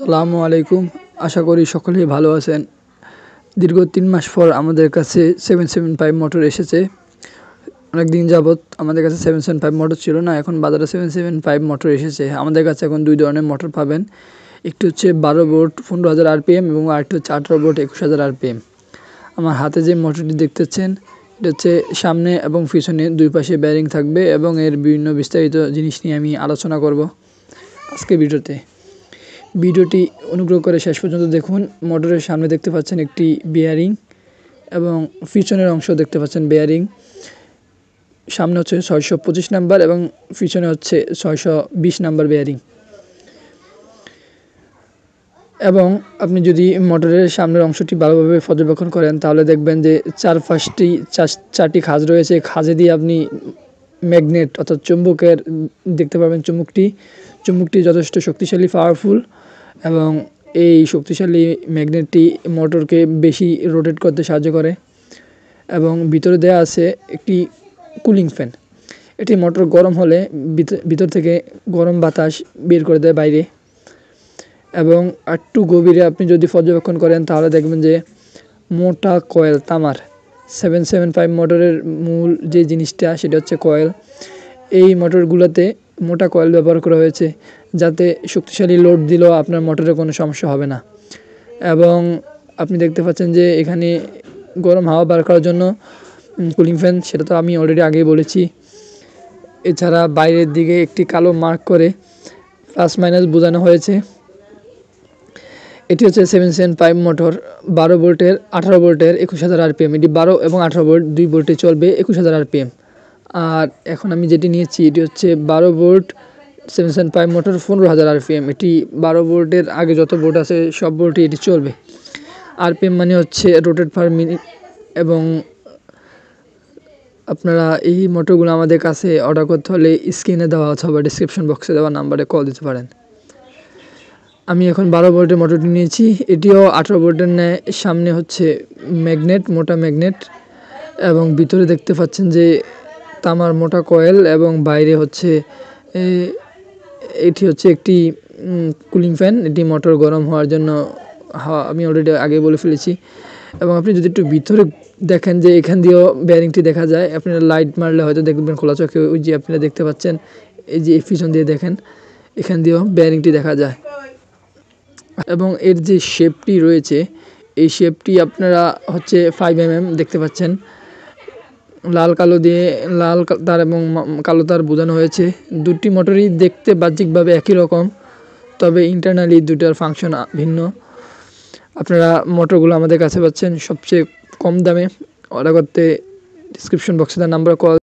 আসসালামু আলাইকুম। আশা করি সকলেই ভালো আছেন। দীর্ঘ 3 মাস পর আমাদের কাছে 775 মোটর এসেছে। অনেক দিন যাবত আমাদের কাছে 775 মোটর ছিল না, এখন বাজারে 775 মোটর এসেছে। আমাদের কাছে এখন 2 ধরনের মোটর পাবেন। একটি হচ্ছে 12 ভোল্ট 15,000 আরপিএম এবং আরেকটি হচ্ছে 18 ভোল্ট 21,000 আরপিএম। আমার হাতে যে মোটরটি দেখতেছেন এটা হচ্ছে সামনে এবং পিছনে দুই পাশে ব্যারিং থাকবে এবং এর বিভিন্ন বিস্তারিত জিনিস নিয়ে আমি আলোচনা করব আজকে ভিডিওটি অনুগ্রহ করে শেষ পর্যন্ত দেখুন। মোটরের সামনে দেখতে পাচ্ছেন একটি বেয়ারিং এবং পিছনের অংশ দেখতে পাচ্ছেন বেয়ারিং। সামনে হচ্ছে 625 নাম্বার এবং পিছনে হচ্ছে 620 নাম্বার বেয়ারিং। এবং আপনি যদি মোটরের সামনের অংশটি ভালোভাবে পর্যবেক্ষণ করেন তাহলে দেখবেন যে চারটি খাঁজ রয়েছে। খাঁজে দিয়ে আপনি ম্যাগনেট অর্থাৎ চুম্বকের দেখতে পাবেন। চুম্বকটি যথেষ্ট শক্তিশালী, পাওয়ারফুল এবং এই শক্তিশালী ম্যাগনেটটি মোটরকে বেশি রোটেট করতে সাহায্য করে। এবং ভিতরে দেয়া আছে একটি কুলিং ফ্যান। এটি মোটর গরম হলে ভিতর থেকে গরম বাতাস বের করে দেয় বাইরে। এবং একটু গভীরে আপনি যদি পর্যবেক্ষণ করেন তাহলে দেখবেন যে মোটা কয়েল তামার। 775 মোটরের মূল যে জিনিসটা সেটা হচ্ছে কয়েল। এই মোটরগুলোতে মোটা কয়েল ব্যবহার করা হয়েছে যাতে শক্তিশালী লোড দিলেও আপনার মোটরে কোনো সমস্যা হবে না। এবং আপনি দেখতে পাচ্ছেন যে এখানে গরম হাওয়া বার করার জন্য কুলিং ফ্যান, সেটা তো আমি অলরেডি আগেই বলেছি। এছাড়া বাইরের দিকে একটি কালো মার্ক করে প্লাস মাইনাস বোঝানো হয়েছে। এটি হচ্ছে 775 মোটর 12 ভোল্টের 18 ভোল্টের 21,000 আরপিএম। এটি 12 এবং 18 ভোল্ট 2 ভোল্টে চলবে 21,000 আরপিএম। আর এখন আমি যেটি নিয়েছি এটি হচ্ছে 12 ভোল্ট 775 মোটর 15,000 আরপিএম। এটি 12 ভোল্টের আগে যত ভোল্ট আছে সব ভোল্টে এটি চলবে। আরপিএম মানে হচ্ছে রোটেট পার মিনিট। এবং আপনারা এই মোটরগুলো আমাদের কাছে অর্ডার করতে হলে স্ক্রিনে দেওয়া অথবা ডিসক্রিপশন বক্সে দেওয়া নাম্বারে কল দিতে পারেন। আমি এখন 12 ভোল্টের মোটরটি নিয়েছি। এটিও 18 ভোল্টের ন্যায়। সামনে হচ্ছে ম্যাগনেট, মোটা ম্যাগনেট এবং ভিতরে দেখতে পাচ্ছেন যে তামার মোটা কয়েল এবং বাইরে হচ্ছে এটি হচ্ছে একটি কুলিং ফ্যান। এটি মোটর গরম হওয়ার জন্য হাওয়া, আমি অলরেডি আগে বলে ফেলেছি। এবং আপনি যদি একটু ভিতরে দেখেন যে এখান দিয়েও বেয়ারিংটি দেখা যায়। আপনারা লাইট মারলে হয়তো দেখবেন খোলা চোখে, ওই যে আপনারা দেখতে পাচ্ছেন এই যে পিছন দিয়ে দেখেন এখান দিয়েও বেয়ারিংটি দেখা যায়। এবং এর যে শেপটি রয়েছে এই শেপটি আপনারা হচ্ছে 5mm দেখতে পাচ্ছেন। লাল কালো দিয়ে লাল তার এবং কালো তার বোঝানো হয়েছে। দুটি মোটরই দেখতে বাহ্যিকভাবে একই রকম, তবে ইন্টারনালি দুটার ফাংশন ভিন্ন। আপনারা মোটরগুলো আমাদের কাছে পাচ্ছেন সবচেয়ে কম দামে। অর্ডার করতে ডিসক্রিপশন বক্সে তার নাম্বার কল